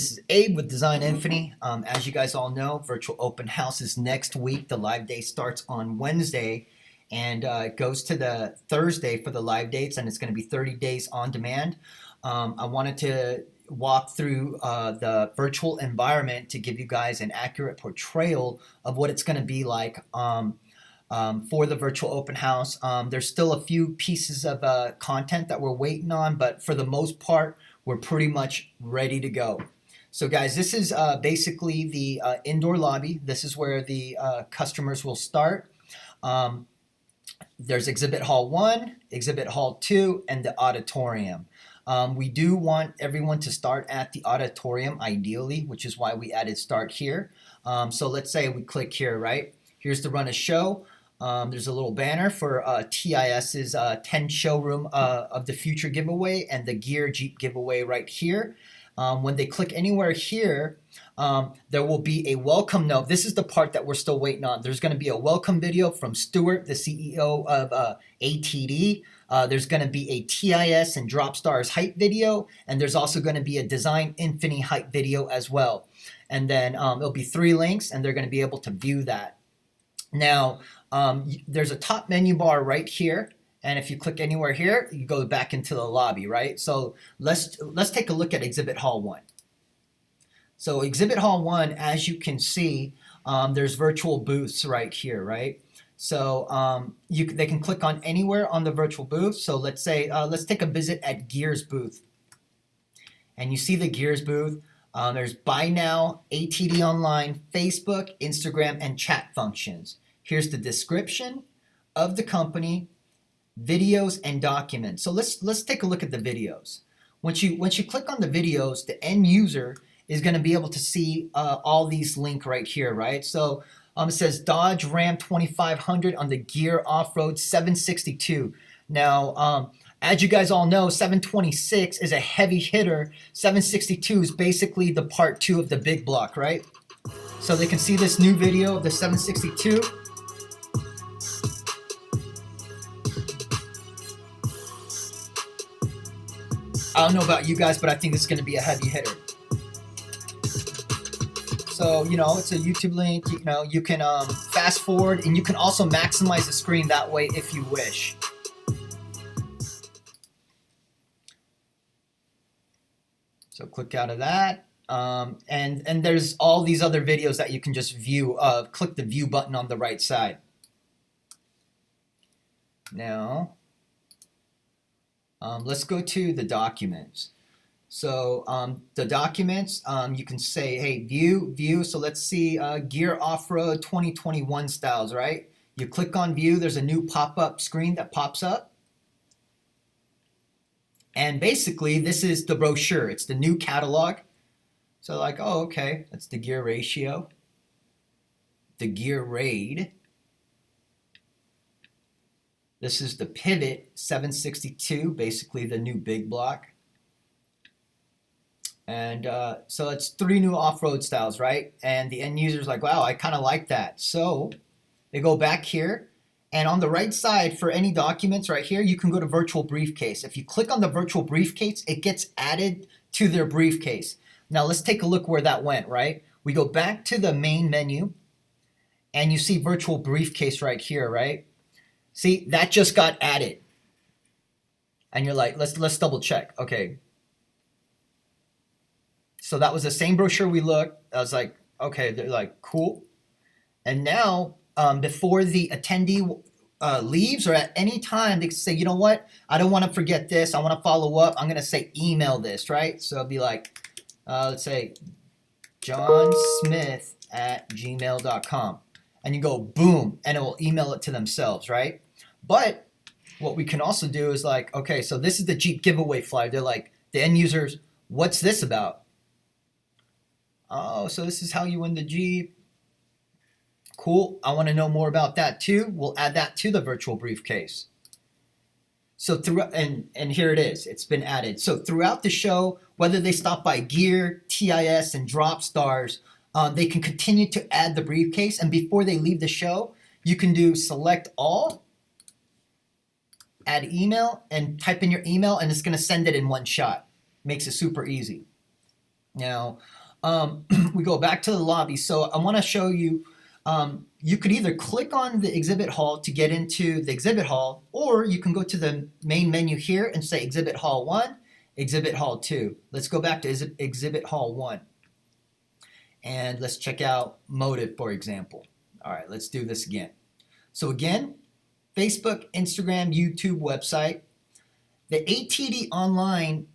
This is Abe with Design Infinity. As you guys all know, virtual open house is next week. The live day starts on Wednesday and it goes to the Thursday for the live dates, and it's going to be 30 days on demand. I wanted to walk through the virtual environment to give you guys an accurate portrayal of what it's going to be like for the virtual open house. There's still a few pieces of content that we're waiting on, but for the most part, we're pretty much ready to go. So guys, this is basically the indoor lobby. This is where the customers will start. There's Exhibit Hall 1, Exhibit Hall 2, and the auditorium. We do want everyone to start at the auditorium ideally, which is why we added start here. So let's say we click here, right? Here's to run a show. There's a little banner for TIS's 10 showroom of the future giveaway and the gear Jeep giveaway right here. When they click anywhere here, there will be a welcome note. This is the part that we're still waiting on. There's going to be a welcome video from Stuart, the CEO of ATD. There's going to be a TIS and Dropstars hype video, and there's also going to be a Design Infinity hype video as well. And then there'll be 3 links, and they're going to be able to view that. Now, there's a top menu bar right here. And if you click anywhere here, you go back into the lobby, right? So let's take a look at Exhibit Hall 1. So Exhibit Hall 1, as you can see, there's virtual booths right here, right? So they can click on anywhere on the virtual booth. So let's say, let's take a visit at Gears booth. And you see the Gears booth. There's Buy Now, ATD Online, Facebook, Instagram, and chat functions. Here's the description of the company, videos and documents. So let's take a look at the videos. Once you click on the videos, the end user is going to be able to see all these links right here, right? So it says Dodge Ram 2500 on the Gear Off-Road 762. Now, as you guys all know, 726 is a heavy hitter. 762 is basically the part 2 of the big block, right? So they can see this new video of the 762. I don't know about you guys, but I think it's going to be a heavy hitter. So, you know, it's a YouTube link. You know, you can fast forward, and you can also maximize the screen that way if you wish. So click out of that. And there's all these other videos that you can just view. Click the view button on the right side. Now, let's go to the documents. So the documents, you can say, hey, view. So let's see Gear Off-Road 2021 styles, right? You click on view, there's a new pop-up screen that pops up. And basically, this is the brochure. It's the new catalog. So like, oh, okay, that's the gear ratio, the gear raid. This is the Pivot 762, basically the new big block. And so it's 3 new off-road styles, right? And the end user's like, wow, I kind of like that. So they go back here. And on the right side, for any documents right here, you can go to virtual briefcase. If you click on the virtual briefcase, it gets added to their briefcase. Now let's take a look where that went, right? We go back to the main menu, and you see virtual briefcase right here, right? See, that just got added. And you're like, let's double check. Okay. So that was the same brochure we looked. I was like, okay, they're like, cool. And now, before the attendee leaves, or at any time, they can say, you know what? I don't want to forget this. I want to follow up. I'm going to say email this, right? So it'll be like, let's say johnsmith@gmail.com. And you go boom, and it will email it to themselves, right? But what we can also do is like, okay, so this is the Jeep giveaway flyer. They're like, the end users, what's this about? Oh, so this is how you win the Jeep. Cool. I want to know more about that too. We'll add that to the virtual briefcase. So and here it is. It's been added. So throughout the show, whether they stop by Gear, TIS, and Dropstars, they can continue to add the briefcase. And before they leave the show, you can do select all, add email, and type in your email, and it's going to send it in one shot. Makes it super easy. Now, we go back to the lobby. So I want to show you, you could either click on the exhibit hall to get into the exhibit hall, or you can go to the main menu here and say exhibit hall 1, exhibit hall 2. Let's go back to exhibit hall 1. And let's check out motive, for example. All right, let's do this again. So again, Facebook, Instagram, YouTube, website. The ATD online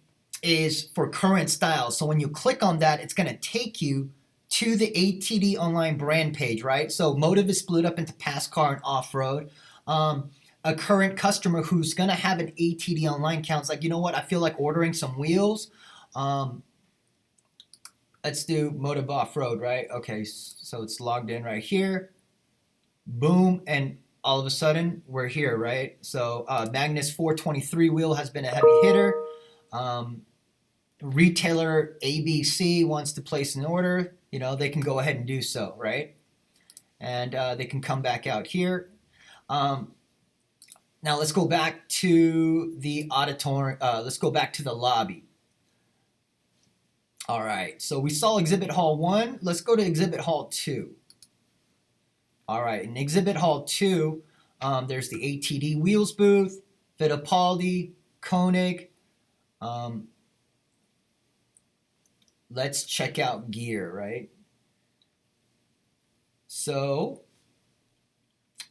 is for current styles. So when you click on that, it's going to take you to the ATD online brand page, right? So motive is split up into past car and off-road. A current customer who's going to have an ATD online account is like, you know what, I feel like ordering some wheels. Let's do motive off-road, right? Okay, so it's logged in right here. Boom, and all of a sudden we're here, right? So Magnus 423 wheel has been a heavy hitter. Retailer ABC wants to place an order, you know, they can go ahead and do so, right? And they can come back out here. Now let's go back to the auditorium. Let's go back to the lobby. All right, so we saw exhibit hall 1. Let's go to exhibit hall 2. All right, in exhibit hall 2, there's the ATD wheels booth, Fittipaldi, Koenig. Let's check out gear, right? So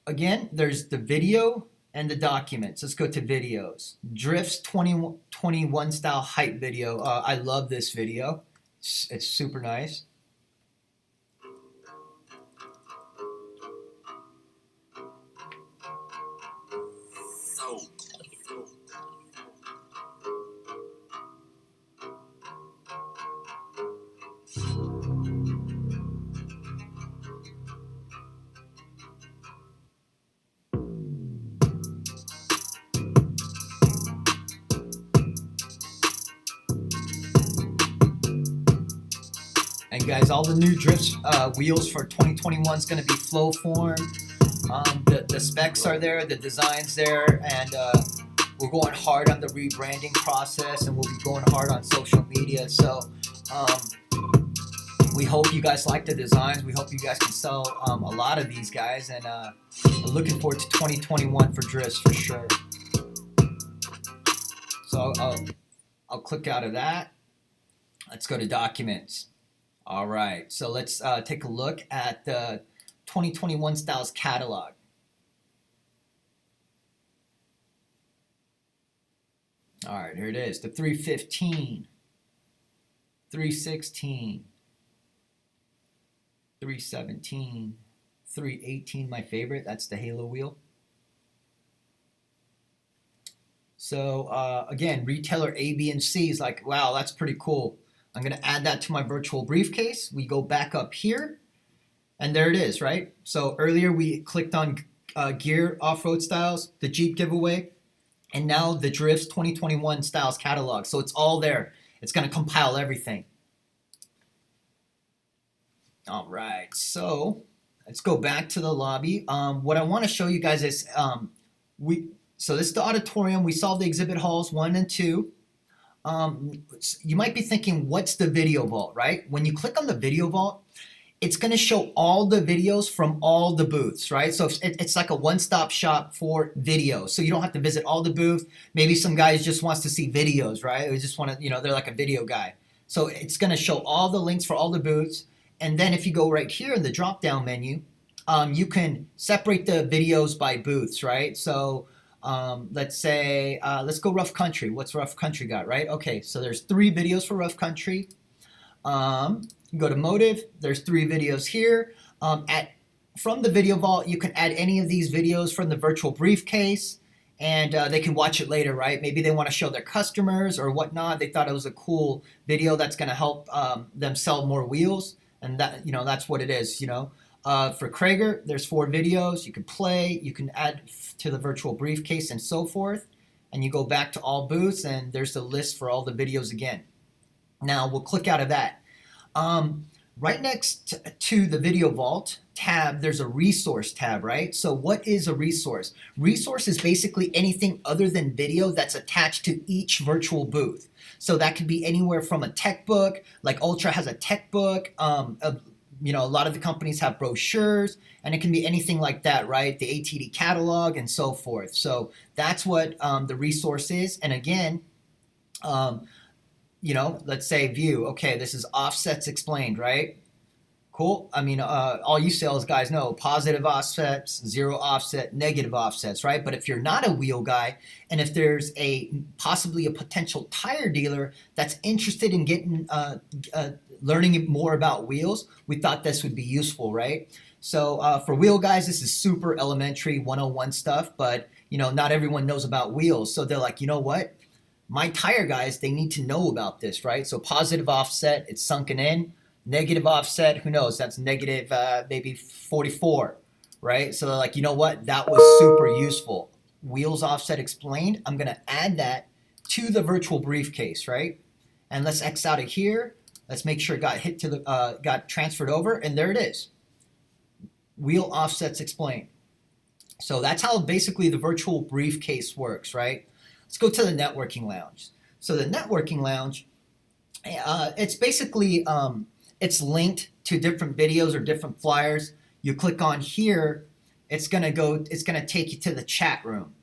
again, there's the video and the documents. Let's go to videos. Drift's 2021 style hype video. I love this video. It's super nice. And guys, all the new drift wheels for 2021 is going to be flow form. The specs are there, the design's there, and we're going hard on the rebranding process, and we'll be going hard on social media. So we hope you guys like the designs. We hope you guys can sell a lot of these guys, and we're looking forward to 2021 for drifts for sure. So I'll click out of that. Let's go to documents. All right, so let's take a look at the 2021 Styles catalog. All right, here it is, the 315, 316, 317, 318, my favorite, that's the Halo wheel. So again, retailer A, B, and C is like, wow, that's pretty cool. I'm going to add that to my virtual briefcase. We go back up here, and there it is, right? So earlier we clicked on gear off-road styles, the Jeep giveaway, and now the Drifts 2021 styles catalog. So it's all there. It's going to compile everything. All right, so let's go back to the lobby. What I want to show you guys is, so this is the auditorium. We saw the exhibit halls 1 and 2. You might be thinking, what's the video vault, right? When you click on the video vault, it's going to show all the videos from all the booths, right? So it's like a one-stop shop for videos. So you don't have to visit all the booths. Maybe some guys just wants to see videos, right? They just want to, you know, they're like a video guy. So it's going to show all the links for all the booths. And then if you go right here in the drop-down menu, you can separate the videos by booths, right? So let's say, let's go rough country. What's rough country got, right? Okay, so there's 3 videos for rough country. Go to motive, there's 3 videos here. From the video vault, you can add any of these videos from the virtual briefcase, and they can watch it later, right? Maybe they want to show their customers or whatnot. They thought it was a cool video that's going to help them sell more wheels, and that, you know, that's what it is, you know. For Krager, there's 4 videos you can play, you can add to the virtual briefcase and so forth, and you go back to all booths, and there's the list for all the videos again. Now we'll click out of that. Right next to the Video Vault tab, there's a resource tab, right? So what is a resource? Resource is basically anything other than video that's attached to each virtual booth. So that could be anywhere from a tech book, like Ultra has a tech book. A lot of the companies have brochures, and it can be anything like that, right? The ATD catalog and so forth. So that's what the resource is. And again, let's say view. Okay, this is offsets explained, right? Cool. I mean, all you sales guys know positive offsets, zero offset, negative offsets, right? But if you're not a wheel guy, and if there's possibly a potential tire dealer that's interested in getting learning more about wheels, we thought this would be useful, right? So for wheel guys, this is super elementary 101 stuff, but not everyone knows about wheels. So they're like, you know what? My tire guys, they need to know about this, right? So positive offset, it's sunken in. Negative offset, who knows? That's negative maybe 44, right? So they're like, you know what? That was super useful. Wheels offset explained. I'm going to add that to the virtual briefcase, right? And let's X out of here. Let's make sure it got transferred over, and there it is. Wheel offsets explained. So that's how basically the virtual briefcase works, right? Let's go to the networking lounge. So the networking lounge, it's basically it's linked to different videos or different flyers. You click on here, it's gonna take you to the chat room,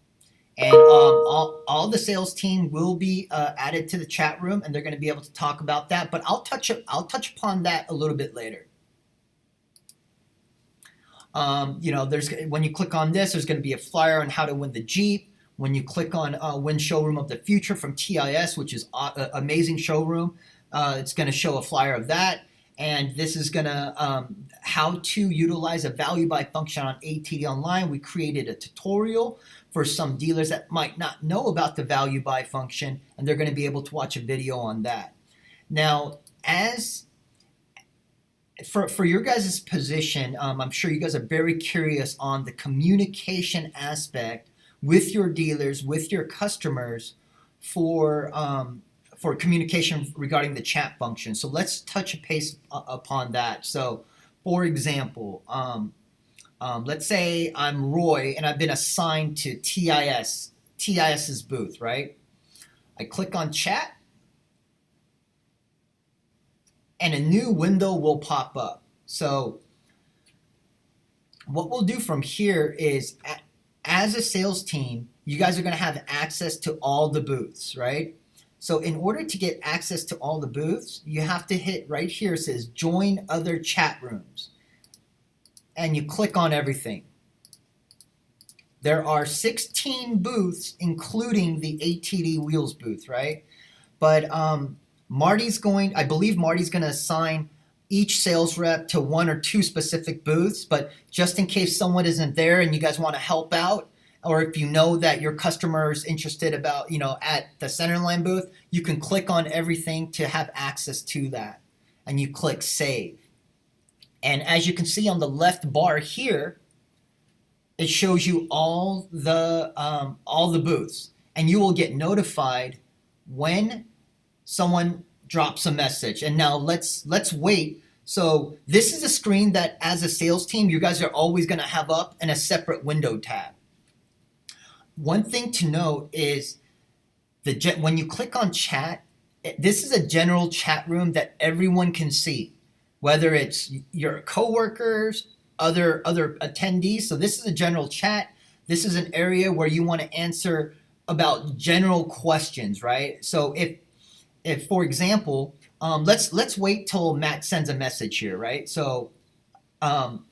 and all the sales team will be added to the chat room, and they're gonna be able to talk about that. But I'll touch upon that a little bit later. When you click on this, there's going to be a flyer on how to win the Jeep. When you click on Win Showroom of the Future from TIS, which is an amazing showroom, it's going to show a flyer of that. And this is going to how to utilize a value buy function on ATD Online. We created a tutorial for some dealers that might not know about the value buy function, and they're going to be able to watch a video on that. Now, for your guys' position, I'm sure you guys are very curious on the communication aspect with your dealers, with your customers, for communication regarding the chat function. So let's touch base upon that. So, for example, let's say I'm Roy and I've been assigned to TIS's booth, right? I click on chat, and a new window will pop up. So what we'll do from here is, as a sales team, you guys are going to have access to all the booths, right? So in order to get access to all the booths, you have to hit right here. It says join other chat rooms, and you click on everything. There are 16 booths, including the ATD Wheels booth, right? But I believe Marty's going to assign each sales rep to one or two specific booths, but just in case someone isn't there and you guys want to help out, or if you know that your customer is interested about, at the Centerline booth, you can click on everything to have access to that, and you click save. And as you can see on the left bar here, it shows you all the booths, and you will get notified when someone drops a message. And now let's wait. So this is a screen that, as a sales team, you guys are always going to have up in a separate window tab. One thing to note is when you click on chat, this is a general chat room that everyone can see, whether it's your coworkers, other attendees. So this is a general chat. This is an area where you want to answer about general questions, right? So if for example, let's wait till Matt sends a message here, right? So, boom,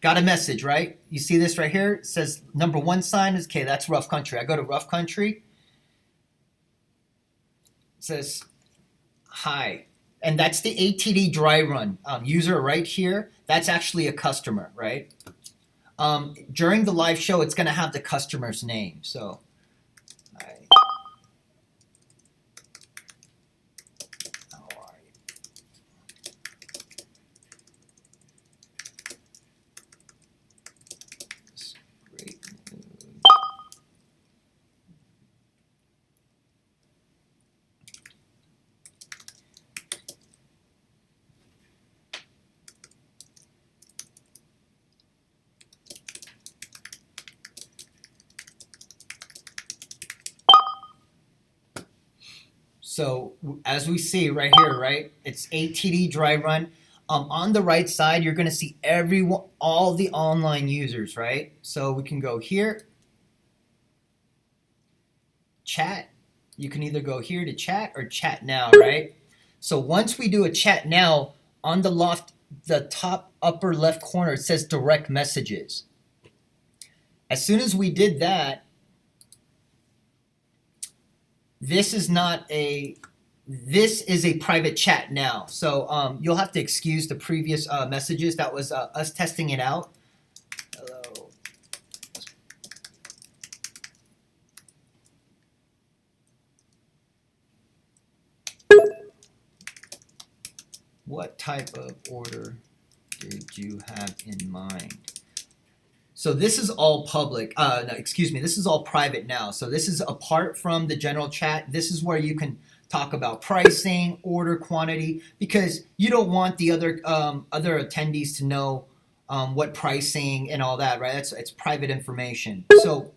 got a message, right? You see this right here? It says number 1 sign is, okay, that's rough country. I go to rough country. It says, hi. And that's the ATD dry run user right here. That's actually a customer, right? During the live show, it's going to have the customer's name. So, So as we see right here, right, it's ATD dry run. On the right side, you're going to see everyone, all the online users, right? So we can go here, chat. You can either go here to chat or chat now, right? So once we do a chat now, on the top upper left corner, it says direct messages. As soon as we did that, this is a private chat now. So you'll have to excuse the previous messages. That was us testing it out. Hello. What type of order did you have in mind? So this is all public. No, excuse me. This is all private now. So this is apart from the general chat. This is where you can talk about pricing, order quantity, because you don't want the other attendees to know what pricing and all that, right? It's private information. So,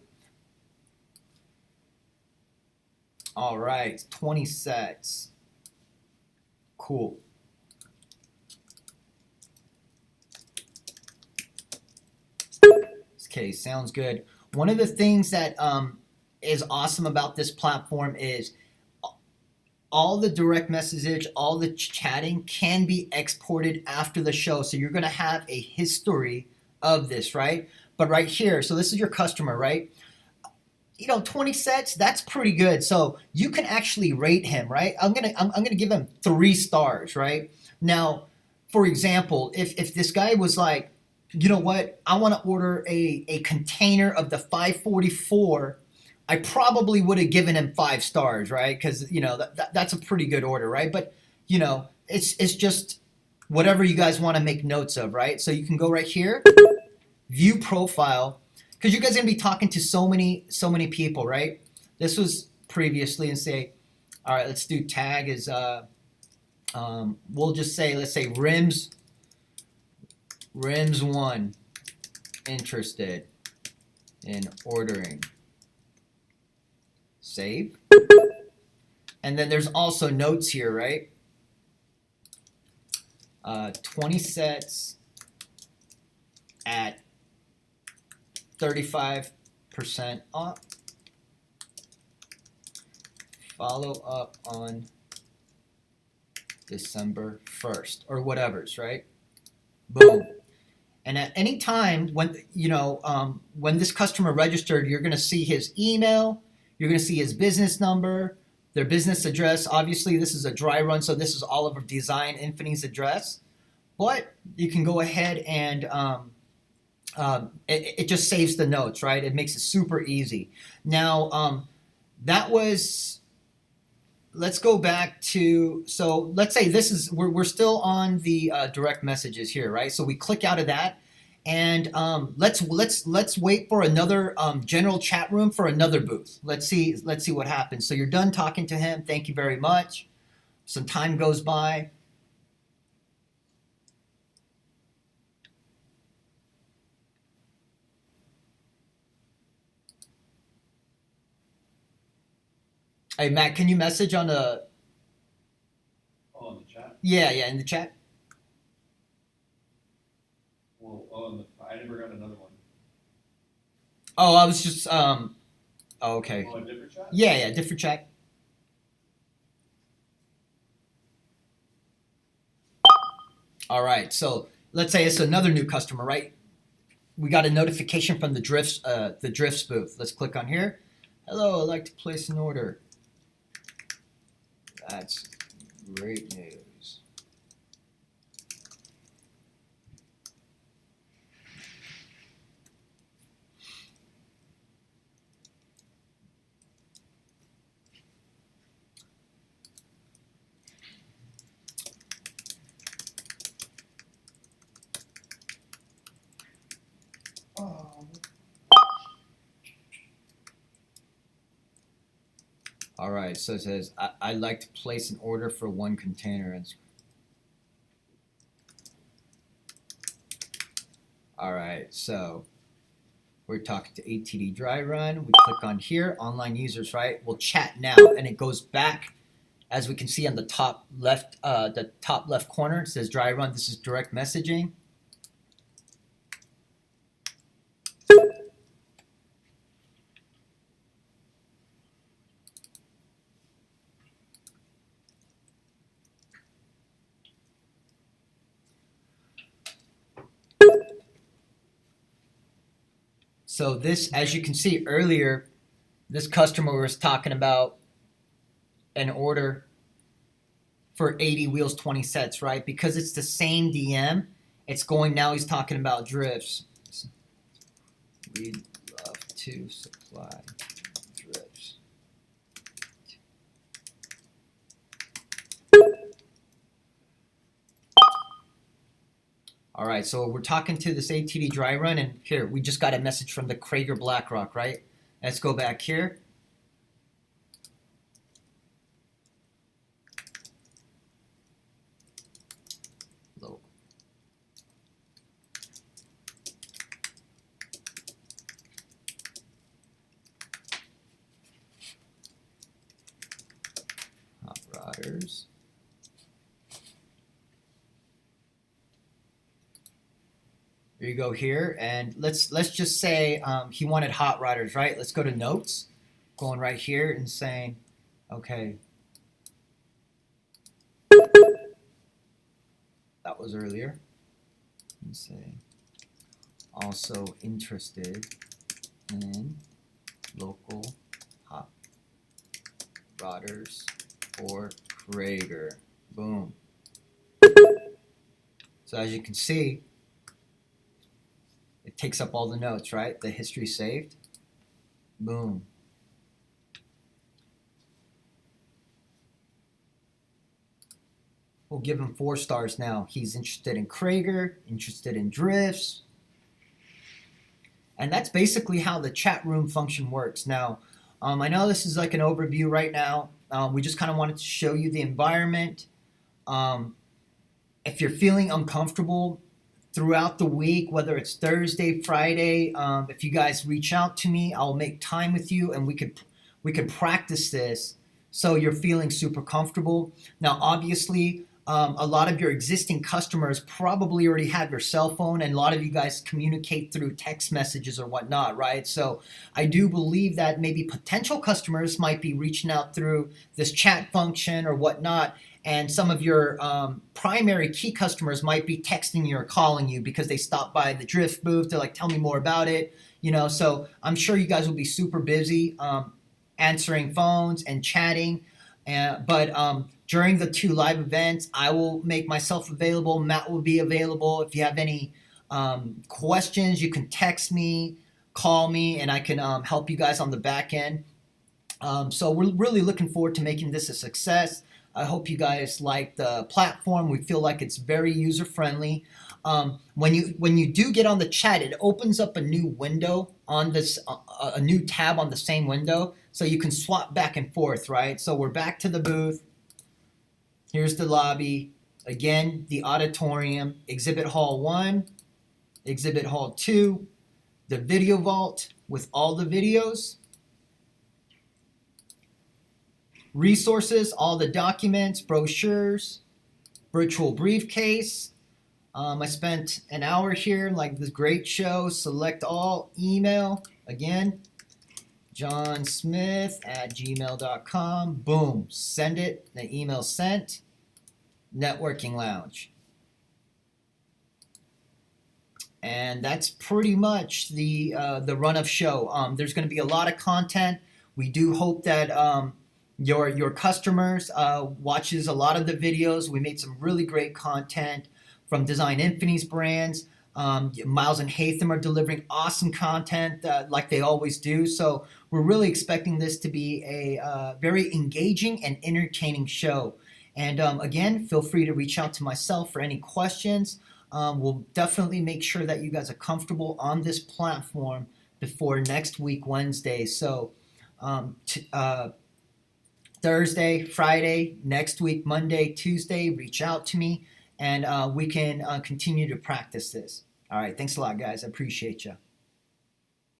all right, 20 sets. Cool. Okay, sounds good. One of the things that is awesome about this platform is all the direct message, all the chatting can be exported after the show. So you're going to have a history of this, right? But right here, so this is your customer, right? 20 sets, that's pretty good. So you can actually rate him, right? I'm gonna give him 3 stars, right? Now, for example, if this guy was like, you know what, I want to order a container of the 544, I probably would have given him 5 stars, right? Because that's a pretty good order, right? But it's just whatever you guys want to make notes of, right? So you can go right here, view profile, because you guys are gonna be talking to so many people, right? This was previously, and say, all right, let's do tag as we'll just say, let's say rims 1 interested in ordering. Save. And then there's also notes here, right? 20 sets at 35% off. Follow up on December 1st or whatever's, right? Boom. And at any time when when this customer registered, you're going to see his email, you're going to see his business number, their business address. Obviously, this is a dry run, so this is Oliver Design Infinite's address. But you can go ahead and it just saves the notes, right? It makes it super easy. Now, that was. Let's go back to, so let's say this is, we're still on the direct messages here, right? So we click out of that, and let's wait for another general chat room for another booth. Let's see what happens. So you're done talking to him. Thank you very much. Some time goes by. Hey Matt, can you message on the? Oh, in the chat? Yeah, in the chat. Well, I never got another one. Oh, I was just Oh, okay. Oh, a different chat? Yeah, different chat. All right, so let's say it's another new customer, right? We got a notification from the Drifts booth. Let's click on here. Hello, I'd like to place an order. That's great news. All right, so it says, I'd like to place an order for 1 container. All right, so we're talking to ATD Dry Run. We click on here, online users, right? We'll chat now, and it goes back As we can see on the top left corner, it says dry run. This is direct messaging. So this, as you can see earlier, this customer was talking about an order for 80 wheels, 20 sets, right? Because it's the same DM, it's going, now he's talking about drifts. We'd love to supply drifts. All right, so we're talking to this ATD dry run, and here, we just got a message from the Krager BlackRock, right? Let's go back here. Local. Hot rodders. There you go here, and let's just say he wanted hot rodders, right? Let's go to notes, going right here and saying, okay, that was earlier. Let's say, also interested in local hot rodders for Krager. Boom. So as you can see, it takes up all the notes, right? The history saved. Boom. We'll give him 4 stars now. He's interested in Krager, interested in drifts. And that's basically how the chat room function works. Now, I know this is like an overview right now. We just kind of wanted to show you the environment. If you're feeling uncomfortable throughout the week, whether it's Thursday, Friday, if you guys reach out to me, I'll make time with you, and we could practice this so you're feeling super comfortable. Now, obviously, a lot of your existing customers probably already have your cell phone, and a lot of you guys communicate through text messages or whatnot, right? So I do believe that maybe potential customers might be reaching out through this chat function or whatnot, and some of your primary key customers might be texting you or calling you because they stopped by the drift booth to like tell me more about it, you know. So I'm sure you guys will be super busy answering phones and chatting, but during the 2 live events, I will make myself available. Matt will be available. If you have any questions, you can text me, call me, and I can help you guys on the back end. So we're really looking forward to making this a success. I hope you guys like the platform. We feel like it's very user friendly. When you do get on the chat, it opens up a new window on this, a new tab on the same window, so you can swap back and forth, right? So we're back to the booth. Here's the lobby. Again, the auditorium, Exhibit Hall 1, Exhibit Hall 2, the video vault with all the videos. Resources, all the documents, brochures, virtual briefcase. I spent an hour here, like this great show. Select all, email, again, johnsmith@gmail.com. Boom, send it, the email sent. Networking Lounge. And that's pretty much the run of show. There's going to be a lot of content. We do hope that your customers watches a lot of the videos. We made some really great content from Design Infinity's brands. Miles and Hatham are delivering awesome content like they always do. So we're really expecting this to be a very engaging and entertaining show. And again, feel free to reach out to myself for any questions. We'll definitely make sure that you guys are comfortable on this platform before next week, Wednesday. So Thursday, Friday, next week, Monday, Tuesday, reach out to me, and we can continue to practice this. All right, thanks a lot, guys. I appreciate you.